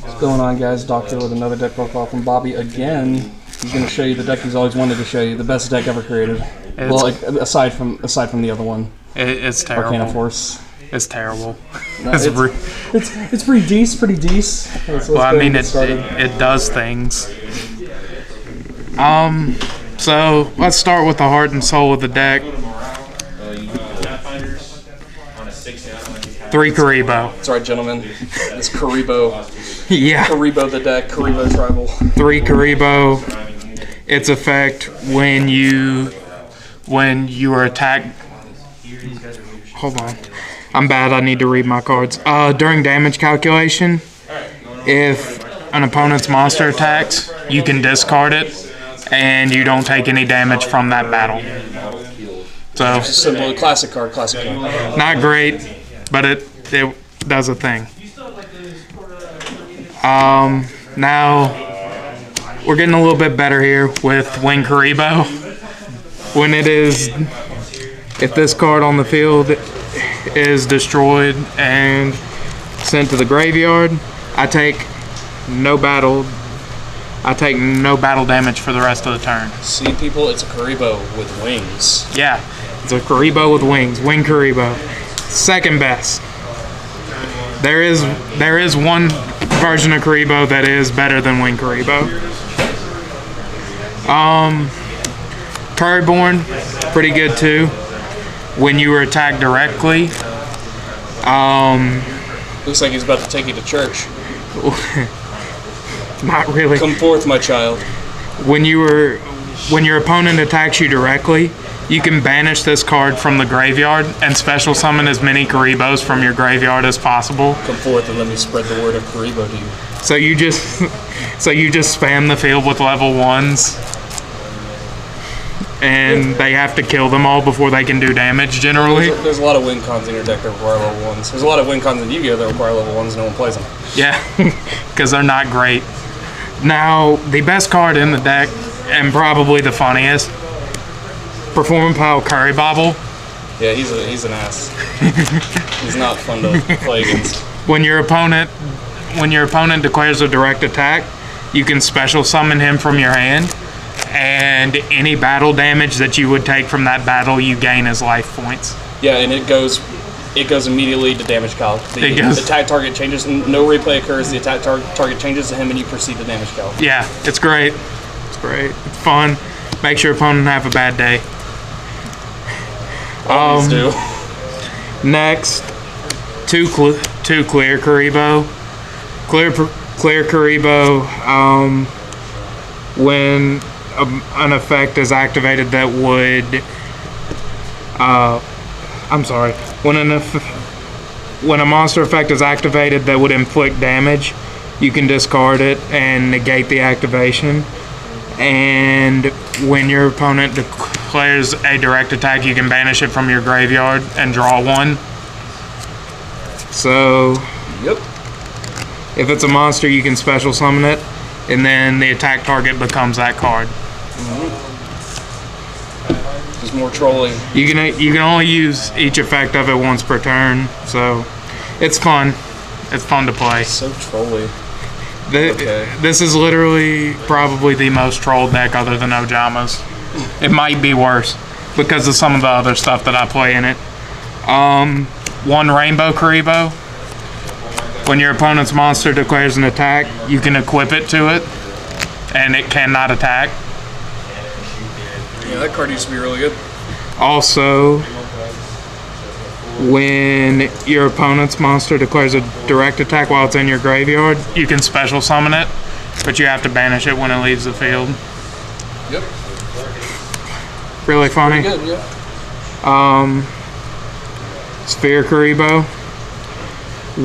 What's going on, guys? Doctor with another deck profile from Bobby again. He's going to show you the deck he's always wanted to show you, the best deck ever created. Well, like, aside from the other one. It's terrible. Arcana Force. It's terrible. No, it's pretty decent. Well, I mean, it does things. So let's start with the heart and soul of the deck. 3 Kuriboh. That's right, gentlemen. It's Kuriboh. Yeah. Kuriboh the deck. Kuriboh tribal. 3 Kuriboh. Its effect when you are attacked. Hold on. I'm bad. I need to read my cards. During damage calculation, if an opponent's monster attacks, you can discard it, and you don't take any damage from that battle. So It's a simple, classic card. not great, but it does a thing. Now we're getting a little bit better here with Wing Kuriboh. When it is, if this card on the field is destroyed and sent to the graveyard, I take no battle damage for the rest of the turn. See, people, it's a Kuriboh with wings. Yeah, it's a Kuriboh with wings. Wing Kuriboh. Second best. There is one version of Kuriboh that is better than Wing Kuriboh. Kuriboh, pretty good too. When you were attacked directly, Looks like he's about to take you to church. not really. Come forth, my child. When your opponent attacks you directly, you can banish this card from the graveyard and special summon as many Kuribohs from your graveyard as possible. Come forth and let me spread the word of Kuriboh to you. So you just spam the field with level 1s, and they have to kill them all before they can do damage. Generally, there's a lot of win cons in your deck that require level 1s. There's a lot of win cons in Yu-Gi-Oh that require level 1s. No one plays them. yeah, because they're not great. Now, the best card in the deck, and probably the funniest, Performing Pile Kuriboh. Yeah, he's an ass. He's not fun to play against. When your opponent declares a direct attack, you can special summon him from your hand, and any battle damage that you would take from that battle, you gain as life points. Yeah, and it goes immediately to damage calc. The attack target changes, no replay occurs. The attack target changes to him, and you proceed to damage calc. Yeah, it's great. It's great. It's fun. Makes your opponent have a bad day. Always do. Next, two clear Kuriboh. Clear Kuriboh. When an effect is activated that would. When a monster effect is activated that would inflict damage, you can discard it and negate the activation. And when your opponent declares a direct attack, you can banish it from your graveyard and draw 1. So, Yep. if it's a monster, you can special summon it, and then the attack target becomes that card. Just more trolling. You can only use each effect of it once per turn, so it's fun. It's fun to play. So trolly. This is literally probably the most trolled deck other than Ojama's. It might be worse because of some of the other stuff that I play in it. 1 Rainbow Kuriboh. When your opponent's monster declares an attack, you can equip it to it, and it cannot attack. Yeah, that card used to be really good. Also, when your opponent's monster declares a direct attack while it's in your graveyard, you can special summon it, but you have to banish it when it leaves the field. Yep. Really funny. Pretty good, yeah. Sphere Kuriboh.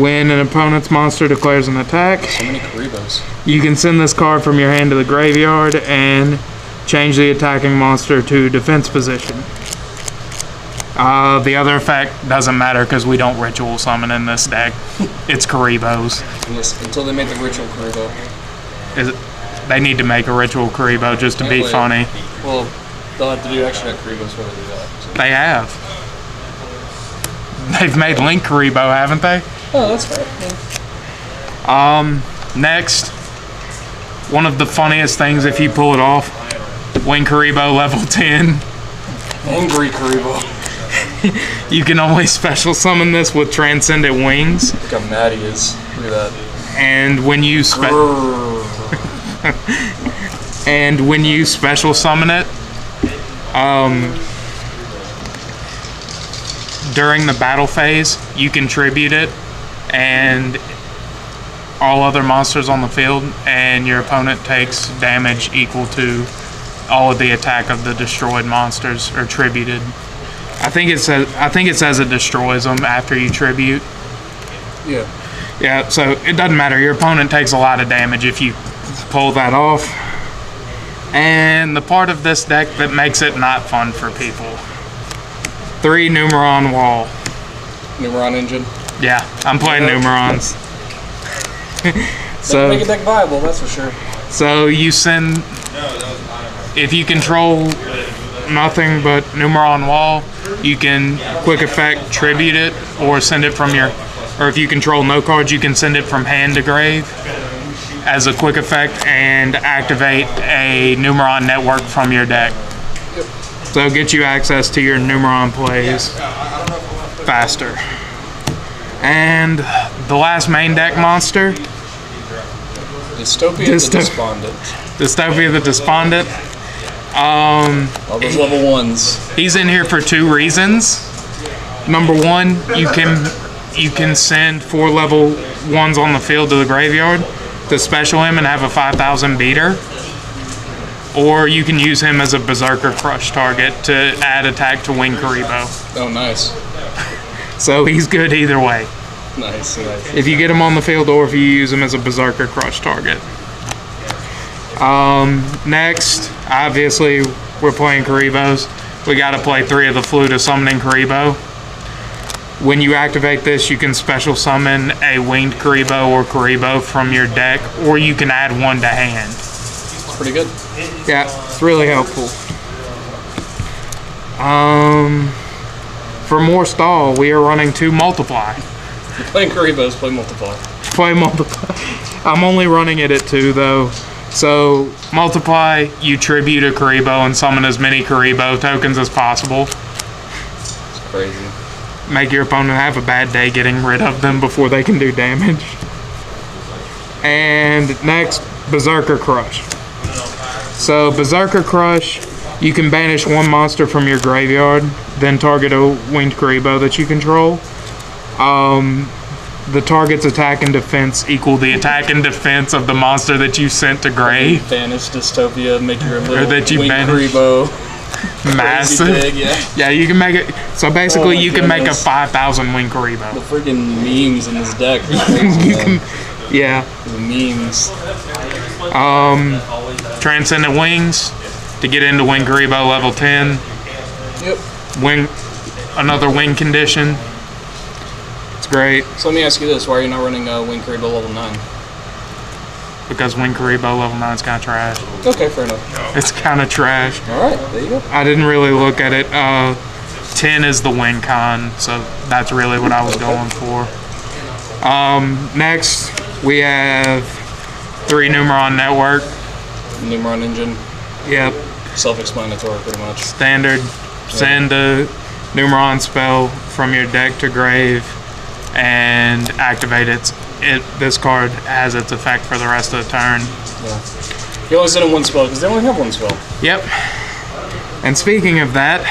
When an opponent's monster declares an attack, So many Kuribohs. you can send this card from your hand to the graveyard and change the attacking monster to defense position. The other effect doesn't matter because we don't ritual summon in this deck. It's Kuribohs. Until they made the ritual Kuriboh. They need to make a ritual Kuriboh just to be funny. Well, they'll have to do extra Kuribos when they do that. So. They have. They've made Link Kuriboh, haven't they? Oh, that's fair. Next, one of the funniest things if you pull it off, one of the funniest things if you pull it off, Wing Kuriboh level 10. Angry Kuriboh. You can only special summon this with Transcendent Wings. Look how mad he is. Look at that. And when you and when you special summon it, during the battle phase, you contribute it and all other monsters on the field, and your opponent takes damage equal to all of the attack of the destroyed monsters or tributed. I think it says it destroys them after you tribute. Yeah. Yeah, so it doesn't matter. Your opponent takes a lot of damage if you pull that off. And the part of this deck that makes it not fun for people. 3 Numeron wall. Numeron engine. Yeah, I'm playing Numerons. So make a deck viable, that's for sure. So you send, if you control nothing but Numeron wall, you can quick effect tribute it or send it from your, or if you control no cards, you can send it from hand to grave as a quick effect and activate a Numeron network from your deck. Yep. So get you access to your Numeron plays faster. And the last main deck monster, Dystopia the Despondent. Dystopia the Despondent. All those level 1s. He's in here for 2 reasons. Number 1, you can send 4 level 1s on the field to the graveyard to special him and have a 5,000 beater. Or you can use him as a Berserker Crush target to add attack to Wing Kuriboh. Oh, nice. So he's good either way. Nice. If you get him on the field or if you use him as a Berserker Crush target. Next, obviously, we're playing Kuribohs. We gotta play 3 of the Flute of Summoning Kuriboh. When you activate this, you can special summon a Winged Kuriboh or Kuriboh from your deck, or you can add 1 to hand. It's pretty good. Yeah, it's really helpful. For more stall, we are running 2 Multiply. You're playing Kuribohs, play Multiply. Play Multiply. I'm only running it at 2 though. So Multiply, you tribute a Kuriboh and summon as many Kuriboh tokens as possible. It's crazy. Make your opponent have a bad day getting rid of them before they can do damage. And next, Berserker Crush. So Berserker Crush, you can banish 1 monster from your graveyard, then target a Winged Kuriboh that you control. The target's attack and defense equal the attack and defense of the monster that you sent to grave. Banish Dystopia, make your little that you Wing banish. Kuriboh. Massive. Big, yeah. Yeah, you can make it. So basically, you can make a goodness. 5,000 Wing Kuriboh. The freaking memes in this deck. Are crazy, You can, yeah. The memes. Transcendent Wings to get into Wing Kuriboh level 10. Yep. Another wing condition. It's great So let me ask you this: why are you not running Wing Kuriboh level 9? because Wing Kuriboh level 9 is kind of trash. Okay, fair enough. It's kind of trash. All right, there you go. I didn't really look at it. 10 is the win con, so that's really what I was going for. Next, we have 3 Numeron Network. Numeron engine. Yep. Self-explanatory, pretty much. Standard. Send a Numeron spell from your deck to grave and activate it. This card has its effect for the rest of the turn. Yeah. You only send them 1 spell because they only have 1 spell. Yep. And speaking of that,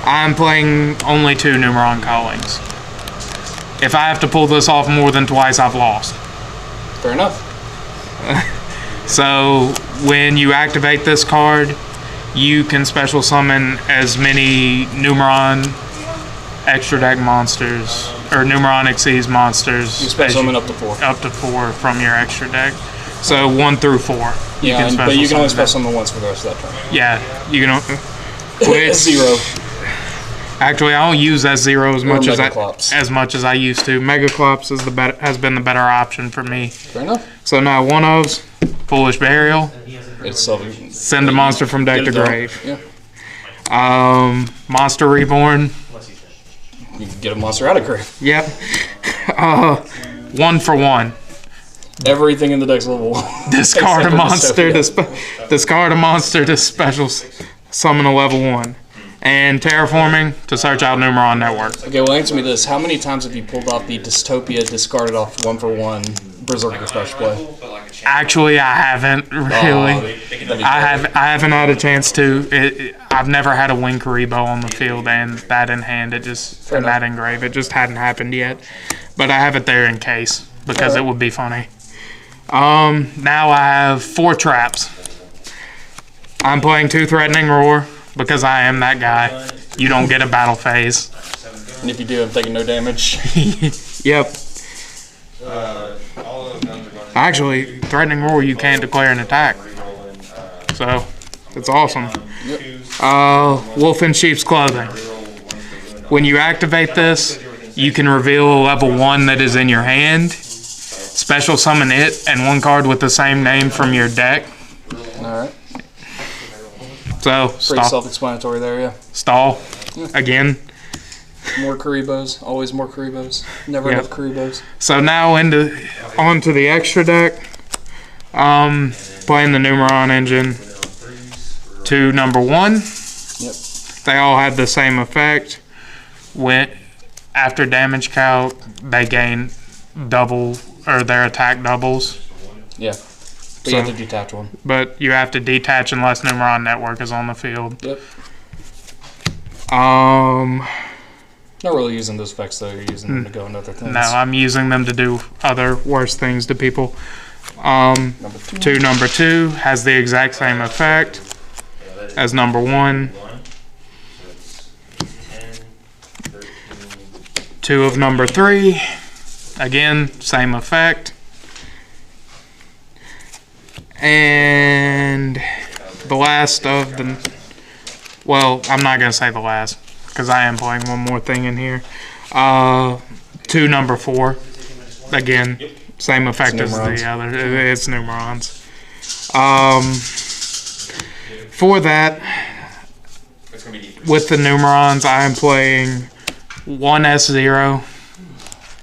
I'm playing only 2 Numeron Callings. If I have to pull this off more than twice, I've lost. Fair enough. So when you activate this card, you can special summon as many Numeron extra deck monsters or Numeron Xyz monsters. You special summon up to 4. Up to 4 from your extra deck. So 1 through 4. Yeah, but you can only special summon once for the rest of that turn. Yeah, you can. Which, 0. Actually, I don't use S0 as much as I used to. Megaclops has been the better option for me. Fair enough. So now 1 ofs, Foolish Burial. It's Send a monster from deck to grave. Yeah. Monster Reborn. You can get a monster out of grave. Yep. 1 for 1. Everything in the deck's level 1. Discard a Except for monster. Dystopia. Discard a monster to special summon a level 1. And terraforming to search out Numeron network. Okay, well, answer me this. How many times have you pulled off the Dystopia discarded off 1/1 Berserker special play? Actually, I haven't really. I haven't had a chance to. I've never had a win Kuriboh on the field and that in hand. It just and that engrave. It just hadn't happened yet. But I have it there in case because it would be funny. Now I have 4 traps. I'm playing 2 Threatening Roar because I am that guy. You don't get a battle phase. And if you do, I'm taking no damage. Yep. Actually, Threatening Roar, you can't declare an attack. So, it's awesome. Wolf in Sheep's Clothing. When you activate this, you can reveal a level 1 that is in your hand, special summon it, and 1 card with the same name from your deck. Alright. So, Pretty stall. self-explanatory there, yeah. Stall. Again. More Kuribohs. Always more Kuribohs. Never enough Kuribohs. So now onto the extra deck. Playing the Numeron engine. 2 number 1. Yep. They all have the same effect. After damage calc, they gain double, or their attack doubles. Yeah. But you have to detach 1. But you have to detach unless Numeron network is on the field. Yep. Not really using those effects though, you're using them to go into other things. No, I'm using them to do other worse things to people. Number 2 has the exact same effect as number 1. 2 of number 3, again, same effect. And the last of the, well, I'm not going to say the last, because I am playing one more thing in here. 2 number 4, again, same effect as the other, it's Numerons. For that, with the Numerons, I am playing 1 S0.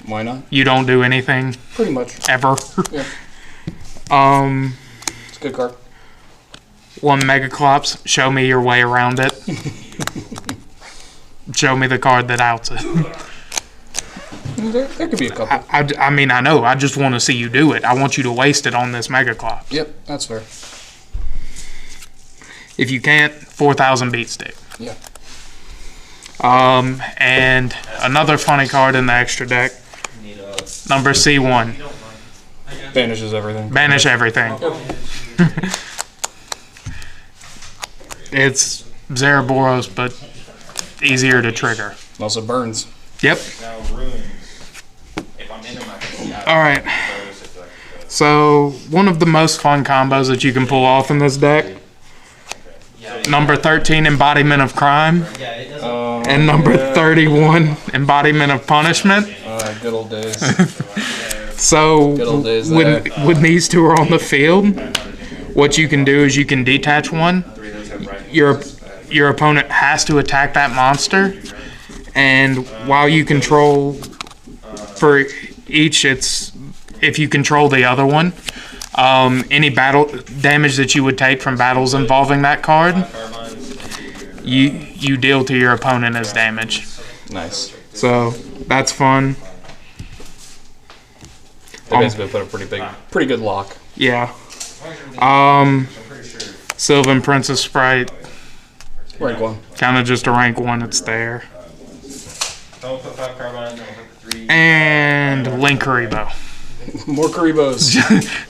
Why not? You don't do anything. Pretty much. Ever. Yeah. It's a good card. 1 Megaclops. Show me your way around it. Show me the card that outs it. There could be a couple. I mean, I know. I just want to see you do it. I want you to waste it on this Megaclops. Yep, that's fair. If you can't, 4,000 beat stick. Yeah. And another funny card in the extra deck. Number C1. Banishes everything. Banish everything. It's Zeraboros, but easier to trigger. Also burns. Yep. Alright. So, one of the most fun combos that you can pull off in this deck. Number 13, Embodiment of Crime. And number 31, Embodiment of Punishment. Good old days. So, Good old days when these 2 are on the field, what you can do is you can detach 1. Your opponent has to attack that monster, and while you control, for each, it's if you control the other one, any battle damage that you would take from battles involving that card, you deal to your opponent as damage. Nice. So that's fun. They basically put a pretty good lock. Yeah. Sylvan Princess Sprite. Rank 1. Kind of just a rank 1. It's there. And Link Kuriboh. More Kuribohs.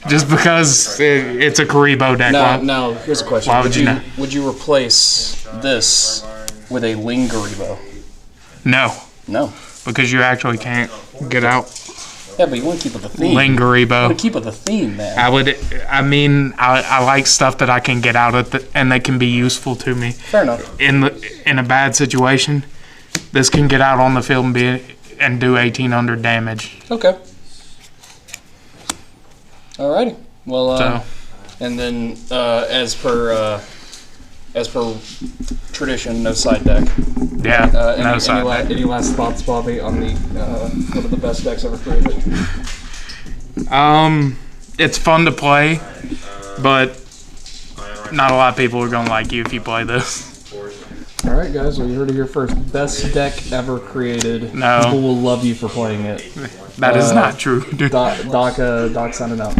Just because it's a Kuriboh deck. Now, here's a question. Why would you not? Would you replace this with a Ling Kuriboh? No. No. Because you actually can't get out. Yeah, but you want to keep with the theme. Ling Kuriboh. You want to keep with the theme, man. I like stuff that I can get out of and that can be useful to me. Fair enough. In a bad situation, this can get out on the field and do 1,800 damage. Okay. Alrighty. Well, So. And then as per tradition, no side deck. Yeah, no side deck. Any last thoughts, Bobby, on the one of the best decks ever created? it's fun to play, but not a lot of people are gonna like you if you play this. All right, guys. Well, you heard it here first. Best deck ever created. No. People will love you for playing it. That is not true, dude. Doc signing out.